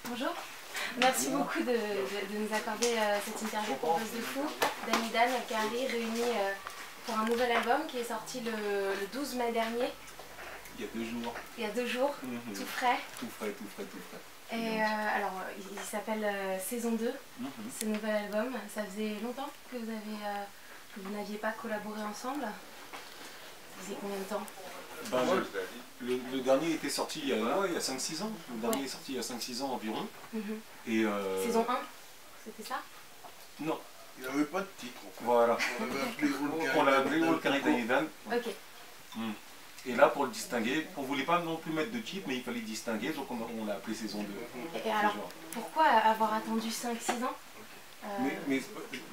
Bonjour, merci beaucoup de nous accorder cette interview pour Buzz de Fou. Dany-Dan, Alkari, réunis pour un nouvel album qui est sorti le 12 mai dernier. Il y a 2 jours. Il y a 2 jours, tout frais. Tout frais, tout frais, tout frais. Et alors, il s'appelle Saison 2, ce nouvel album. Ça faisait longtemps que vous n'aviez pas collaboré ensemble. Ça faisait combien de temps? Le dernier était sorti il y a 5-6 ans. Le dernier est sorti il y a 5-6 ans environ. Et Saison 1, c'était ça? Non. Il n'y avait pas de titre. En fait. Voilà. On l'a appelé Alkari Dany-Dan. Ok. Et là, pour le distinguer, on ne voulait pas non plus mettre de titre, mais il fallait distinguer, donc on l'a appelé Saison 2. Et alors, pourquoi avoir attendu 5-6 ans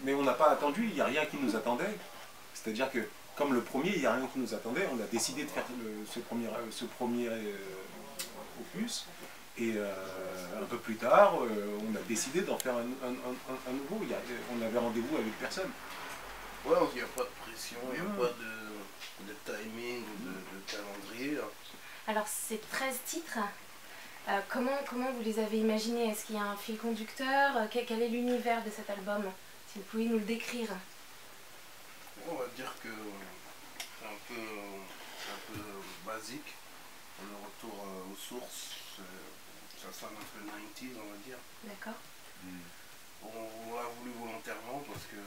mais on n'a pas attendu, il n'y a rien qui nous attendait. C'est-à-dire que, comme le premier, il n'y a rien qui nous attendait, on a décidé de faire ce premier opus. Et un peu plus tard, on a décidé d'en faire un nouveau. On avait rendez-vous avec personne. Ouais, il n'y a pas de pression, il n'y a pas de timing ou de calendrier. Alors, ces 13 titres, comment vous les avez imaginés? Est-ce qu'il y a un fil conducteur? Quel est l'univers de cet album? Si vous pouvez nous le décrire. On va dire que c'est un peu basique. Le retour aux sources, ça sonne un peu 90s, on va dire. D'accord. On l'a voulu volontairement parce que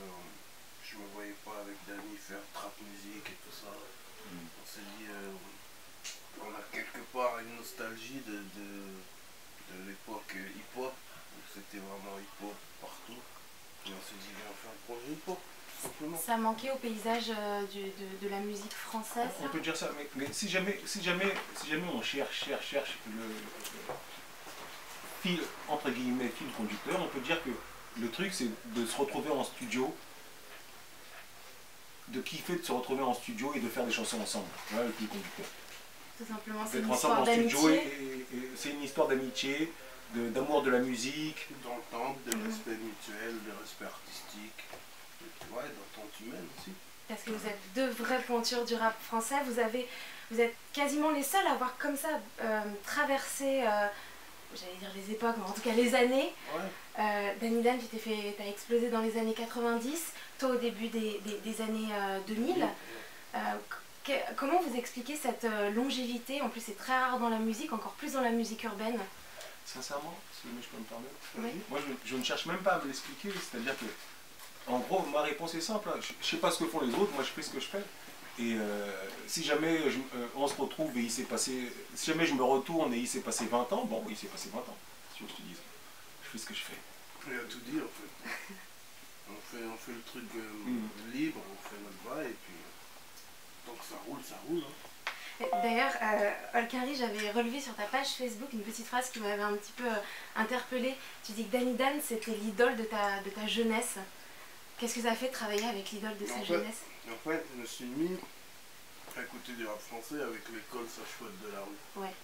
je me voyais pas avec Dany faire trap musique et tout ça. On s'est dit, on a quelque part une nostalgie de l'époque hip-hop, où c'était vraiment hip-hop partout. Et on s'est dit, viens, on fait un projet hip-hop, tout simplement. Ça manquait au paysage de la musique française? On peut dire ça, mais si jamais on cherche le fil, entre guillemets, fil conducteur, on peut dire que le truc c'est de se retrouver en studio, de kiffer de se retrouver en studio et de faire des chansons ensemble. Voilà le fil conducteur. Tout simplement, c'est une ensemble histoire d'amitié. C'est une histoire d'amitié, d'amour de la musique. D'entente, de respect mutuel, de respect artistique, ouais, d'entente humaine aussi. Parce que vous êtes deux vraies pointures du rap français. Vous êtes quasiment les seuls à avoir comme ça traversé, j'allais dire les époques, mais en tout cas les années. Ouais. Dany-Dan, t'as explosé dans les années 90, toi au début des années 2000. Comment vous expliquez cette longévité? En plus c'est très rare dans la musique, encore plus dans la musique urbaine. Sincèrement, si je peux me permettre, Oui. moi je ne cherche même pas à me l'expliquer, c'est-à-dire que, en gros, ma réponse est simple, hein. Je ne sais pas ce que font les autres, moi je fais ce que je fais. Et si jamais on se retrouve et il s'est passé, si jamais je me retourne et il s'est passé 20 ans, bon, il s'est passé 20 ans, si je te dis. Je fais ce que je fais. Il y a tout dit en fait. On fait le truc libre, on fait notre bail et puis tant que ça roule, ça roule. Hein. D'ailleurs, Alkari, j'avais relevé sur ta page Facebook une petite phrase qui m'avait un petit peu interpellée. Tu dis que Dany-Dan, c'était l'idole de ta jeunesse. Qu'est-ce que ça fait de travailler avec l'idole de sa jeunesse? En fait, je me suis mis à écouter du rap français avec l'école Sage-Faute de la rue. Ouais.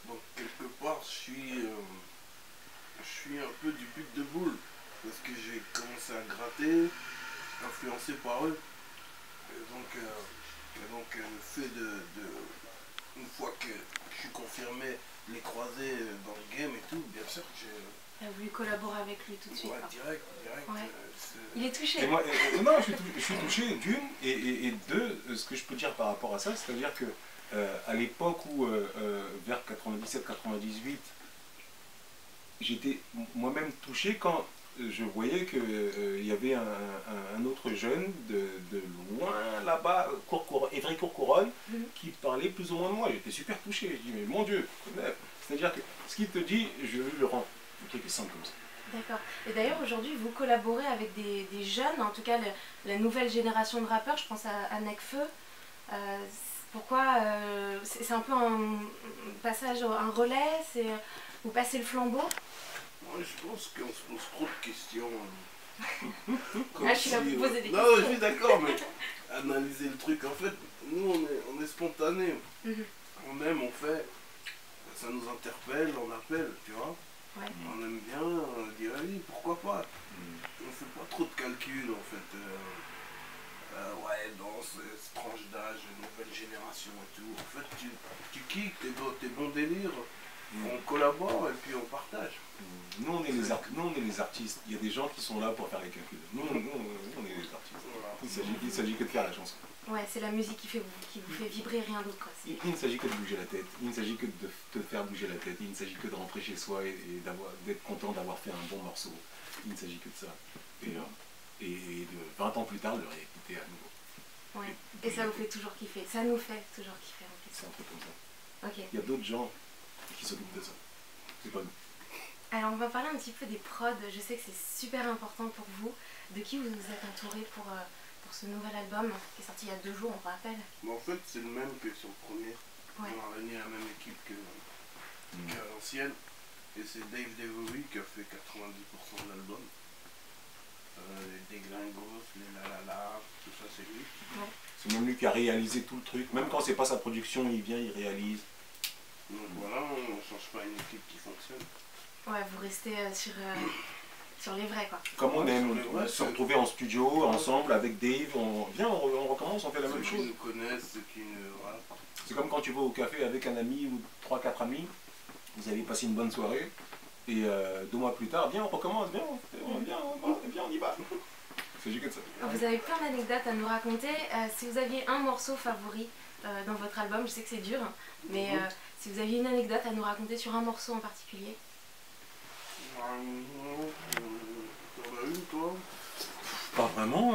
Donc quelque part, je suis un peu du but de boule. Parce que j'ai commencé à gratter, influencé par eux. Et donc le fait une fois que je suis confirmé, les croiser dans le game et tout, bien sûr que j'ai... T'as voulu collaborer avec lui tout de suite? Ouais, direct. Ouais. Il est touché. Et moi, non, je suis touché d'une, et deux, ce que je peux dire par rapport à ça, c'est-à-dire que à l'époque où, vers 97-98, j'étais moi-même touché quand je voyais qu'il y avait un autre jeune de loin là-bas, Évry-Courcouronnes, qui parlait plus ou moins de moi. J'étais super touché. Je dis, mais mon Dieu, c'est-à-dire que ce qu'il te dit, je le rends. Le truc est simple comme ça. D'accord. Et d'ailleurs, aujourd'hui, vous collaborez avec des jeunes, en tout cas la nouvelle génération de rappeurs, je pense à Nekfeu. Pourquoi c'est un peu un passage, un relais, vous passez le flambeau? Moi, je pense qu'on se pose trop de questions. Je suis là pour poser des questions. Non, je suis d'accord, mais analyser le truc, en fait, nous, on est spontané. On aime, on fait, ça nous interpelle, on appelle, tu vois. Ouais. On aime bien dire oui, pourquoi pas. On fait pas trop de calculs en fait. Ouais, dans cette tranche d'âge, nouvelle génération et tout. En fait, tu kiffes, t'es bon délire. On collabore et puis on partage. Nous, on est les artistes. Il y a des gens qui sont là pour faire les calculs. Nous, on est les artistes. Voilà. Il s'agit que de faire la chanson. Ouais, c'est la musique qui vous fait vibrer, rien d'autre, quoi. Il ne s'agit que de bouger la tête. Il ne s'agit que de te faire bouger la tête. Il ne s'agit que de rentrer chez soi et d'être content d'avoir fait un bon morceau. Il ne s'agit que de ça. Et de 20 ans plus tard, de réécouter à nouveau. Ouais. Et ça vous fait toujours kiffer. Ça nous fait toujours kiffer. C'est un truc comme ça. Ok. Il y a d'autres gens qui s'occupent de ça. C'est pas nous. Alors on va parler un petit peu des prods. Je sais que c'est super important pour vous. De qui vous vous êtes entouré pour ce nouvel album qui est sorti il y a 2 jours, on rappelle. Mais en fait, c'est le même que sur le premier. Ouais. On a réuni la même équipe qu'à l'ancienne. Et c'est Dave Devory qui a fait 90% de l'album. Les Déglingos, les Lalala, tout ça c'est lui. Ouais. C'est même lui qui a réalisé tout le truc. Même quand c'est pas sa production, il vient, il réalise. Donc voilà, on ne change pas une équipe qui fonctionne. Ouais, vous restez sur les vrais, quoi. Comme on aime, Ouais, se retrouver en studio, ensemble, avec Dave, on recommence, on fait la même Ceux qui chose. nous connaissent, ceux qui ne... Voilà. C'est comme quand tu vas au café avec un ami ou 3-4 amis, vous avez passé une bonne soirée, et 2 mois plus tard, viens, on recommence, viens, on y va. C'est juste que ça. Vous avez plein d'anecdotes à nous raconter. Si vous aviez un morceau favori dans votre album, je sais que c'est dur, mais si vous aviez une anecdote à nous raconter sur un morceau en particulier. T'en as une, toi? Pas vraiment.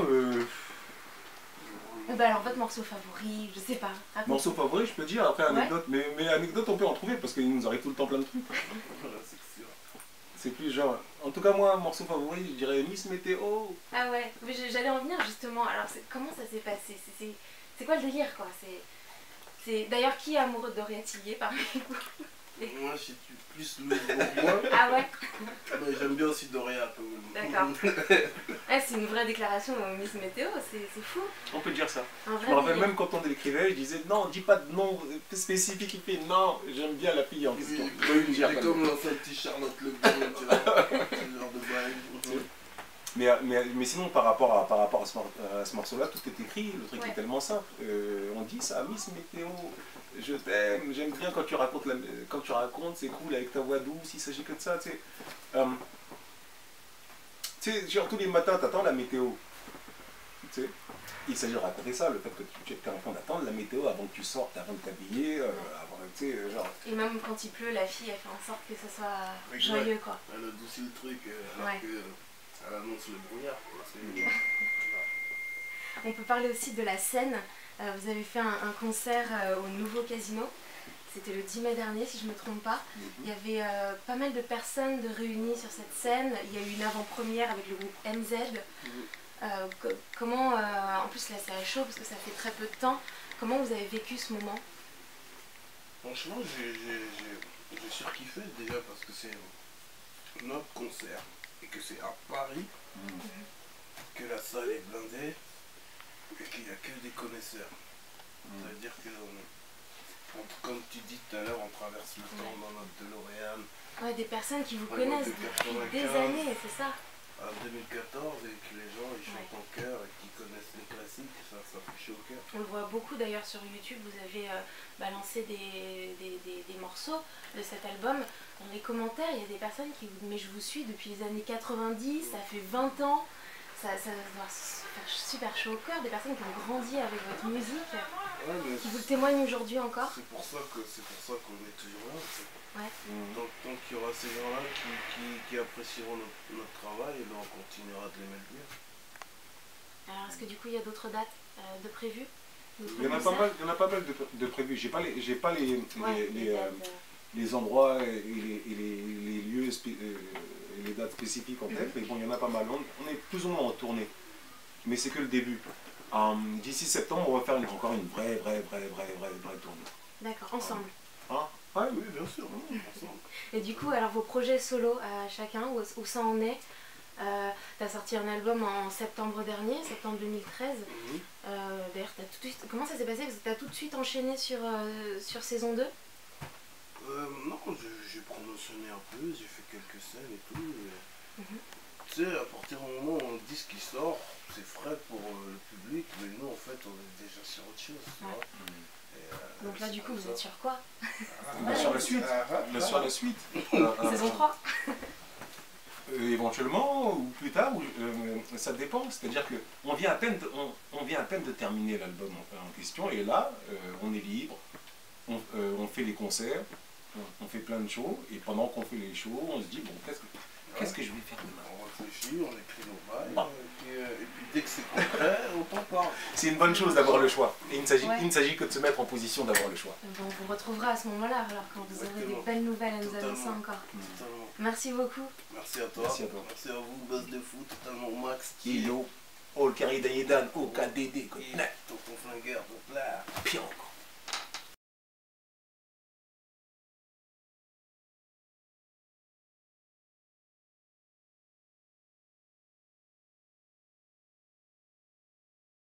Bah alors votre morceau favori, je sais pas. Raconte. Morceau favori, je peux dire, après anecdote, mais anecdote on peut en trouver parce qu'il nous arrive tout le temps plein de trucs. Voilà, c'est sûr. C'est plus genre. En tout cas, moi, morceau favori, je dirais Miss Météo. Ah ouais, mais j'allais en venir justement. Alors comment ça s'est passé? C'est quoi le délire, quoi? D'ailleurs, qui est amoureux de Doria Tillier parmi vous? Moi, je suis plus Louis Bourgoin, Ah ouais. mais j'aime bien aussi Doria quand même. D'accord. C'est une vraie déclaration Miss Météo, c'est fou. On peut dire ça. Un Je vrai me rappelle délire. même quand on l'écrivait, je disais non, dis pas de nom spécifique. Il fait non, j'aime bien la fille en question. C'est comme l'ancien petit Charlotte Le Guen, tu vois. C'est le genre de bail. Mais sinon, par rapport à ce morceau-là, tout est écrit, le truc est tellement simple. On dit ça, Miss Météo, je t'aime, j'aime bien quand tu racontes, c'est cool avec ta voix douce, il s'agit que de ça, tu sais. Genre tous les matins, t'attends la météo. Tu sais, il s'agit de raconter ça, le fait que tu es en train d'attendre la météo avant que tu sortes, avant de t'habiller, tu sais, genre... Et même quand il pleut, la fille, elle fait en sorte que ça soit Exact. joyeux, quoi. Elle adoucit le truc alors que ça annonce le brouillard. On peut parler aussi de la scène. Vous avez fait un concert au Nouveau Casino. C'était le 10 mai dernier, si je ne me trompe pas. Il y avait pas mal de personnes réunies sur cette scène. Il y a eu une avant-première avec le groupe MZ. Comment, en plus là c'est à chaud parce que ça fait très peu de temps. Comment vous avez vécu ce moment? Franchement, j'ai surkiffé déjà parce que c'est notre concert et que c'est à Paris, que la salle est blindée et qu'il n'y a que des connaisseurs. Ça veut dire que, comme tu dis tout à l'heure, on traverse le temps dans notre DeLorean. Ouais, des personnes qui vous Ouais, connaissent depuis depuis des 95. années, c'est ça? En 2014 et que les gens ils chantent en chœur et qu'ils connaissent les classiques, ça fait chaud au cœur. On le voit beaucoup d'ailleurs sur YouTube, vous avez balancé des morceaux de cet album. Dans les commentaires, il y a des personnes qui vous disent mais je vous suis depuis les années 90, ça fait 20 ans, ça doit se faire super chaud au cœur, des personnes qui ont grandi avec votre musique, qui vous le témoignent aujourd'hui encore. C'est pour ça qu'on est toujours là. Ouais. Tant qu'il y aura ces gens-là qui apprécieront notre travail, et ben on continuera de les mettre bien. Alors est-ce que du coup il y a d'autres dates de prévues? Il y en a pas mal de prévus. J'ai pas les endroits et les lieux et les dates spécifiques en tête, mais bon, il y en a pas mal. On est plus ou moins en tournée, mais c'est que le début. D'ici septembre, on va faire encore une vraie tournée. D'accord, ensemble. Ouais, Oui, bien sûr, ensemble. Et du coup, alors vos projets solo à chacun, où ça en est? T'as sorti un album en septembre dernier, septembre 2013. D'ailleurs, comment ça s'est passé? Parce que t'as tout de suite enchaîné sur saison 2? Non, j'ai promotionné un peu, j'ai fait quelques scènes et tout. Tu sais, à partir du moment où un disque qui sort, c'est frais pour le public, mais nous en fait on est déjà sur autre chose. Tu vois. Donc là, du coup, vous êtes sur quoi? Sur la suite. Sur la suite. Saison 3. Éventuellement, ou plus tard, ça dépend. C'est-à-dire qu'on vient à peine de terminer l'album en question, et là, on est libre, on fait les concerts, on fait plein de shows, et pendant qu'on fait les shows, on se dit, bon, qu'est-ce que je vais faire demain? On réfléchit, on écrit nos bails, et puis dès que c'est concret, on t'en parle. C'est une bonne chose d'avoir le choix. Et il ne s'agit que de se mettre en position d'avoir le choix. Bon, on vous retrouvera à ce moment-là, alors quand vous aurez des belles nouvelles à nous annoncer encore. Totalement. Merci beaucoup. Merci à toi. Merci à toi. Merci à vous, Buzz de Foot, totalement max. Yo, all carry the yedan, au KDD,